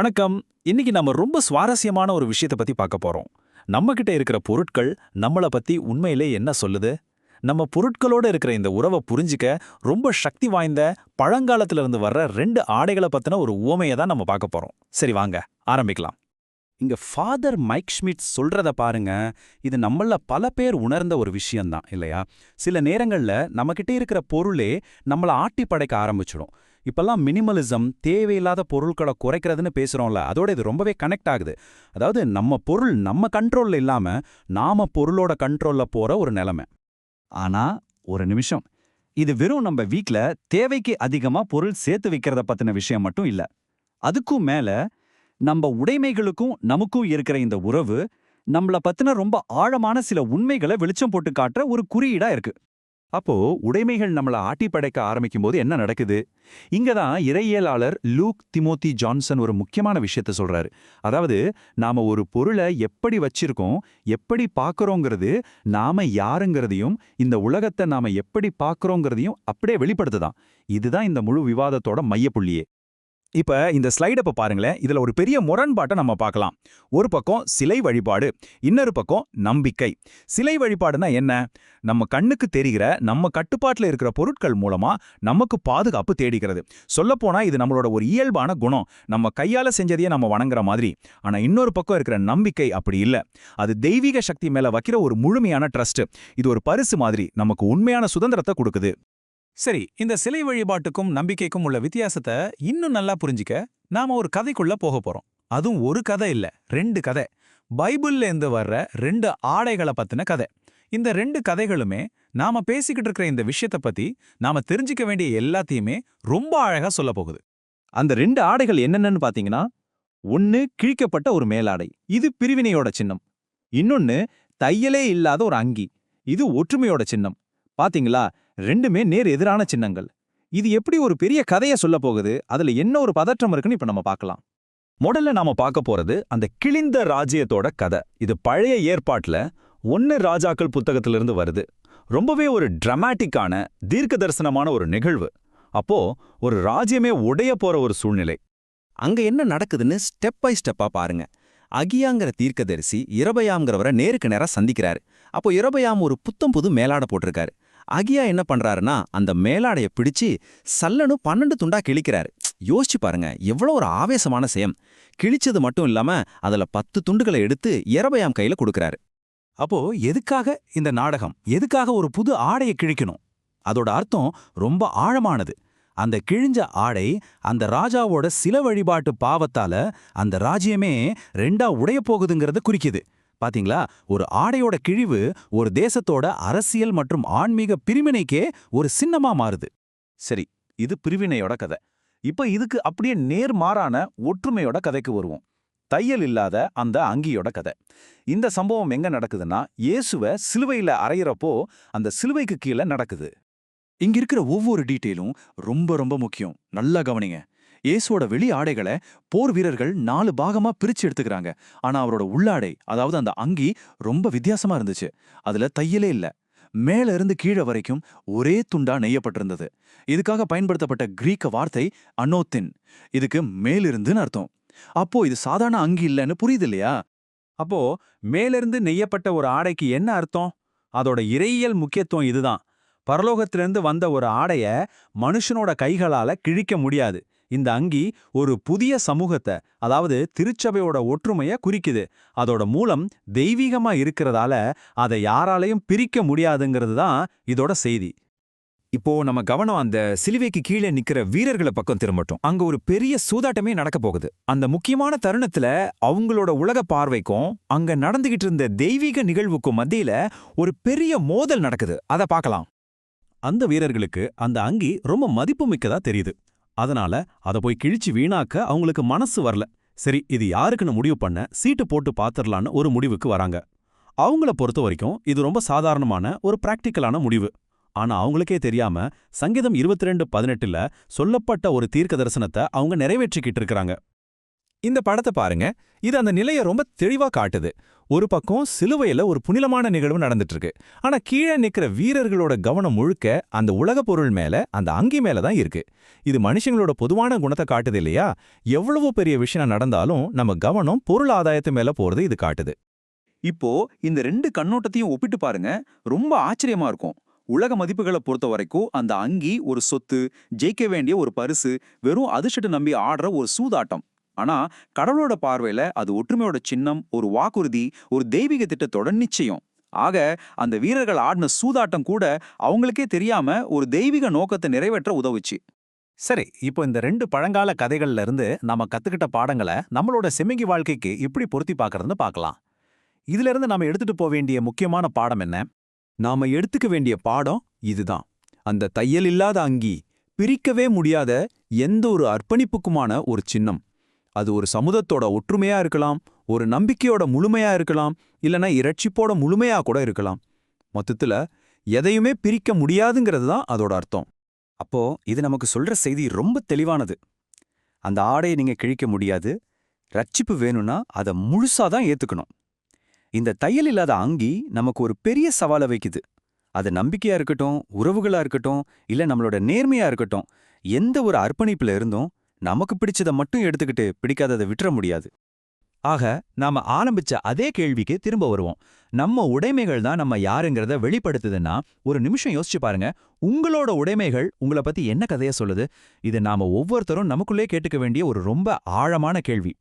வணக்கம். இன்னைக்கு நம்ம ரொம்ப சுவாரஸ்யமான ஒரு விஷயத்தை பத்தி பார்க்க போறோம். நம்ம கிட்ட இருக்கிற பொருட்கள் நம்மள பத்தி உண்மையிலே என்ன சொல்லுது? நம்ம பொருட்களோட இருக்கிற இந்த உறவை புரிஞ்சிக்க ரொம்ப சக்தி வாய்ந்த பழங்காலத்துல இருந்து வர்ற 2 ஆடைகளை பத்தின ஒரு உவமையை தான் நம்ம பார்க்க போறோம். சரி வாங்க ஆரம்பிக்கலாம். இங்க ஃபாதர் மைக் ஷ்மிட் சொல்றத பாருங்க. இது நம்மள பல பேர் உணர்ந்த ஒரு விஷயம்தான் இல்லையா? சில நேரங்கள்ல நம்மகிட்ட இருக்கிற பொருளே நம்மள ஆட்டி படைக்க ஆரம்பிச்சிடும். இப்பெல்லாம் மினிமலிசம், தேவையில்லாத பொருட்களை குறைக்கிறதுன்னு பேசுறோம்ல, அதோட இது ரொம்பவே கனெக்ட் ஆகுது. அதாவது நம்ம பொருள் நம்ம கண்ட்ரோல்ல இல்லாம நாம பொருளோட கண்ட்ரோல்ல போற ஒரு நிலைமை. ஆனா ஒரு நிமிஷம், இது வெறும் நம்ம வீட்ல தேவைக்கு அதிகமா பொருள் சேர்த்து வைக்கிறத பத்தின விஷயம் மட்டும் இல்ல. அதுக்கும் மேல நம்ம உடைமைகளுக்கும் நமக்கும் இருக்கிற இந்த உறவு நம்மள பத்தின ரொம்ப ஆழமான சில உண்மைகளை வெளிச்சம் போட்டு காட்டுற ஒரு குறியீடா இருக்கு. அப்போ உடைமைகள் நம்மள ஆட்டி படைக்க ஆரம்பிக்கும் போது என்ன நடக்குது? இங்கதான் இறையியலாளர் லூக் திமோத்தி ஜான்சன் ஒரு முக்கியமான விஷயத்த சொல்றாரு. அதாவது நாம ஒரு பொருளை எப்படி வச்சிருக்கோம், எப்படி பார்க்கறோங்கிறது நாம யாருங்கிறதையும் இந்த உலகத்தை நாம எப்படி பார்க்கறோங்கிறதையும் அப்படியே வெளிப்படுத்துதான். இதுதான் இந்த முழு விவாதத்தோட மையப்புள்ளியே. இப்ப இந்த ஸ்லைட பாருங்களேன். இதுல ஒரு பெரிய முரண்பாட்டை நம்ம பார்க்கலாம். ஒரு பக்கம் சிலை வழிபாடு, இன்னொரு பக்கம் நம்பிக்கை. சிலை வழிபாடுனா என்ன? நம்ம கண்ணுக்கு தெரிகிற நம்ம கட்டுப்பாட்டுல இருக்கிற பொருட்கள் மூலமா நமக்கு பாதுகாப்பு தேடிக்கிறது. சொல்லப்போனா இது நம்மளோட ஒரு இயல்பான குணம். நம்ம கையால செஞ்சதையே நம்ம வணங்குற மாதிரி. ஆனா இன்னொரு பக்கம் இருக்கிற நம்பிக்கை அப்படி இல்ல. அது தெய்வீக சக்தி மேல வைக்கிற ஒரு முழுமையான ட்ரஸ்ட். இது ஒரு பரிசு மாதிரி நமக்கு உண்மையான சுதந்திரத்தை கொடுக்குது. சரி, இந்த சிலை வழிபாட்டுக்கும் நம்பிக்கைக்கும் உள்ள வித்தியாசத்தை இன்னும் நல்லா புரிஞ்சிக்க நாம ஒரு கதைக்குள்ள போக போறோம். அதுவும் ஒரு கதை இல்ல, 2 கதை. பைபிள்ல இருந்து வர்ற 2 ஆடைகளை பத்தின கதை. இந்த 2 கதைகளுமே நாம பேசிக்கிட்டு இருக்கிற இந்த விஷயத்தை பத்தி நாம தெரிஞ்சுக்க வேண்டிய எல்லாத்தையுமே ரொம்ப அழகா சொல்ல போகுது. அந்த 2 ஆடைகள் என்னென்னு பாத்தீங்கன்னா, ஒன்னு கிழிக்கப்பட்ட ஒரு மேலாடை, இது பிரிவினையோட சின்னம். இன்னொன்னு தையலே இல்லாத ஒரு அங்கி, இது ஒற்றுமையோட சின்னம். பாத்தீங்களா, 2மே நேர் எதிரான சின்னங்கள். இது எப்படி ஒரு பெரிய கதைய சொல்ல போகுது, அதுல என்ன ஒரு பதற்றம் இருக்குன்னு இப்ப நம்ம பார்க்கலாம். முதல்ல நாம பார்க்க போறது அந்த கிழிந்த ராஜ்யத்தோட கதை. இது பழைய ஏற்பாட்டுல 1 ராஜாக்கள் புத்தகத்திலிருந்து வருது. ரொம்பவே ஒரு டிராமாட்டிக்கான தீர்க்க தரிசனமான ஒரு நிகழ்வு. அப்போ ஒரு ராஜ்யமே உடைய போற ஒரு சூழ்நிலை. அங்க என்ன நடக்குதுன்னு ஸ்டெப் பை ஸ்டெப்பா பாருங்க. அகியாங்கிற தீர்க்கதரிசி இரபயாம்ங்கிறவரை நேருக்கு நேரா சந்திக்கிறாரு. அப்போ இரபயாம் ஒரு புத்தம் புது மேலாடை போட்டிருக்காரு. அகியா என்ன பண்றாருன்னா அந்த மேலாடைய பிடிச்சு சல்லனு 12 துண்டா கிழிக்கிறாரு. யோசிச்சு பாருங்க, எவ்வளவு ஒரு ஆவேசமான செயல். கிழிச்சது மட்டும் இல்லாம அதுல 10 துண்டுகளை எடுத்து இரபயாம் கையில கொடுக்கறாரு. அப்போ எதுக்காக இந்த நாடகம்? எதுக்காக ஒரு புது ஆடையை கிழிக்கணும்? அதோட அர்த்தம் ரொம்ப ஆழமானது. அந்த கிழிஞ்ச ஆடை அந்த ராஜாவோட சில வழிபாட்டு பாவத்தால அந்த ராஜ்யமே 2ஆ உடைய போகுதுங்கிறத குறிக்குது. பாத்தீங்களா, ஒரு ஆடையோட கிழிவு ஒரு தேசத்தோட அரசியல் மற்றும் ஆன்மீக பிரிவினைக்கே ஒரு சின்னமா மாறுது. சரி, இது பிரிவினையோட கதை. இப்ப இதுக்கு அப்படியே நேர்மாறான ஒற்றுமையோட கதைக்கு வருவோம். தையல் இல்லாத அந்த அங்கியோட கதை. இந்த சம்பவம் எங்க நடக்குதுன்னா, இயேசுவை சிலுவையில அறையிறப்போ அந்த சிலுவைக்கு கீழே நடக்குது. இங்க இருக்கிற ஒவ்வொரு டீட்டெயிலும் ரொம்ப ரொம்ப முக்கியம். நல்லா கவனிங்க. இயேசுவோட வெளி ஆடைகளை போர் வீரர்கள் 4 பாகமா பிரிச்சு எடுத்துக்கிறாங்க. ஆனா அவரோட உள்ளாடை, அதாவது அந்த அங்கி ரொம்ப வித்தியாசமா இருந்துச்சு. அதுல தையலே இல்ல. மேல இருந்து கீழே வரைக்கும் ஒரே துண்டா நெய்யப்பட்டிருந்தது. இதுக்காக பயன்படுத்தப்பட்ட கிரீக்க வார்த்தை அனோத்தின். இதுக்கு மேலிருந்துன்னு அர்த்தம். அப்போ இது சாதாரண அங்கி இல்லைன்னு புரியுது இல்லையா? அப்போ மேலிருந்து நெய்யப்பட்ட ஒரு ஆடைக்கு என்ன அர்த்தம்? அதோட இறையியல் முக்கியத்துவம் இதுதான். பரலோகத்திலிருந்து வந்த ஒரு ஆடைய மனுஷனோட கைகளால கிழிக்க முடியாது. இந்த அங்கி ஒரு புதிய சமூகத்தை, அதாவது திருச்சபையோட ஒற்றுமைய குறிக்குது. அதோட மூலம் தெய்வீகமா இருக்கிறதால அதை யாராலையும் பிரிக்க முடியாதுங்கிறது தான் இதோட செய்தி. இப்போ நம்ம கவனம் அந்த சிலுவைக்கு கீழே நிக்கிற வீரர்களை பக்கம் திரும்பட்டும். அங்க ஒரு பெரிய சூதாட்டமே நடக்க போகுது. அந்த முக்கியமான தருணத்துல அவங்களோட உலக பார்வைக்கும் அங்க நடந்துகிட்டு இருந்த தெய்வீக நிகழ்வுக்கும் மத்தியில ஒரு பெரிய மோதல் நடக்குது. அத பார்க்கலாம். அந்த வீரர்களுக்கு அந்த அங்கி ரொம்ப மதிப்புமிக்கதா தெரியுது. அதனால அதை போய் கிழிச்சு வீணாக்க அவங்களுக்கு மனசு வரல. சரி, இது யாருக்குன்னு முடிவு பண்ண சீட்டு போட்டு பாத்திரலான்னு ஒரு முடிவுக்கு வராங்க. அவங்கள பொறுத்த வரைக்கும் இது ரொம்ப சாதாரணமான ஒரு பிராக்டிக்கலான முடிவு. ஆனா அவங்களுக்கே தெரியாம சங்கீதம் 22:18ல சொல்லப்பட்ட ஒரு தீர்க்க தரிசனத்தை அவங்க நிறைவேற்றிக்கிட்டு இருக்காங்க. இந்த படத்தை பாருங்க. இது அந்த நிலையை ரொம்ப தெளிவா காட்டுது. ஒரு பக்கம் சிலுவையில ஒரு புனிதமான நிகழ்வு நடந்துட்டு இருக்கு. ஆனா கீழே நிக்கிற வீரர்களோட கவனம் முழுக்க அந்த உலகப் பொருள் மேல, அந்த அங்கி மேல தான் இருக்கு. இது மனுஷங்களோட பொதுவான குணத்தை காட்டுது இல்லையா? எவ்வளவு பெரிய விஷயம் நடந்தாலும் நம்ம கவனம் பொருள் ஆதாயத்து மேல போறது இது காட்டுது. இப்போ இந்த ரெண்டு கண்ணோட்டத்தையும் ஒப்பிட்டு பாருங்க, ரொம்ப ஆச்சரியமா இருக்கும். உலக மதிப்புகளை பொறுத்த வரைக்கும் அந்த அங்கி ஒரு சொத்து, ஜெயிக்க வேண்டிய ஒரு பரிசு, வெறும் அதிர்ஷ்டத்தை நம்பி ஆடுற ஒரு சூதாட்டம். ஆனா கடவுளோட பார்வையில அது ஒற்றுமையோட சின்னம், ஒரு வாக்குறுதி, ஒரு தெய்வீக திட்டத்தோட நிச்சயம். ஆக அந்த வீரர்கள் ஆடின சூதாட்டம் கூட அவங்களுக்கே தெரியாம ஒரு தெய்வீக நோக்கத்தை நிறைவேற்ற உதவுச்சு. சரி, இப்போ இந்த 2 பழங்கால கதைகள்ல இருந்து நாம கத்துக்கிட்ட பாடங்களை நம்மளோட செமிங்கி வாழ்க்கைக்கு எப்படி பொருத்தி பார்க்கறதுன்னு பார்க்கலாம். இதுல இருந்து நாம எடுத்துட்டு போக வேண்டிய முக்கியமான பாடம் என்ன? நாம எடுத்துக்க வேண்டிய பாடம் இதுதான். அந்த தையல் இல்லாத அங்கி பிரிக்கவே முடியாத எந்த ஒரு அர்ப்பணிப்புக்குமான ஒரு சின்னம். அது ஒரு சமுதாயத்தோட ஒற்றுமையா இருக்கலாம், ஒரு நம்பிக்கையோட முழுமையா இருக்கலாம், இல்லனா இரட்சிப்போட முழுமையா கூட இருக்கலாம். மொத்தத்துல எதையுமே பிரிக்க முடியாதுங்கிறது தான் அதோட அர்த்தம். அப்போ இது நமக்கு சொல்ற செய்தி ரொம்ப தெளிவானது. அந்த ஆடையை நீங்க கிழிக்க முடியாது. ரட்சிப்பு வேணும்னா அதை முழுசா தான் ஏத்துக்கணும். இந்த தையல் இல்லாத அங்கி நமக்கு ஒரு பெரிய சவாலை வைக்குது. அது நம்பிக்கையா இருக்கட்டும், உறவுகளா இருக்கட்டும், இல்ல நம்மளோட நேர்மையா இருக்கட்டும், எந்த ஒரு அர்ப்பணிப்புல இருந்தும் நமக்கு பிடிச்சதை மட்டும் எடுத்துக்கிட்டு பிடிக்காததை விட்டுற முடியாது. ஆக நாம ஆரம்பிச்ச அதே கேள்விக்கு திரும்ப வருவோம். நம்ம உடைமைகள் தான் நம்ம யாருங்கிறத வெளிப்படுத்துதுன்னா, ஒரு நிமிஷம் யோசிச்சு பாருங்க. உங்களோட உடைமைகள் உங்களை பத்தி என்ன கதைய சொல்லுது? இது நாம ஒவ்வொருத்தரும் நமக்குள்ளே கேட்டுக்க வேண்டிய ஒரு ரொம்ப ஆழமான கேள்வி.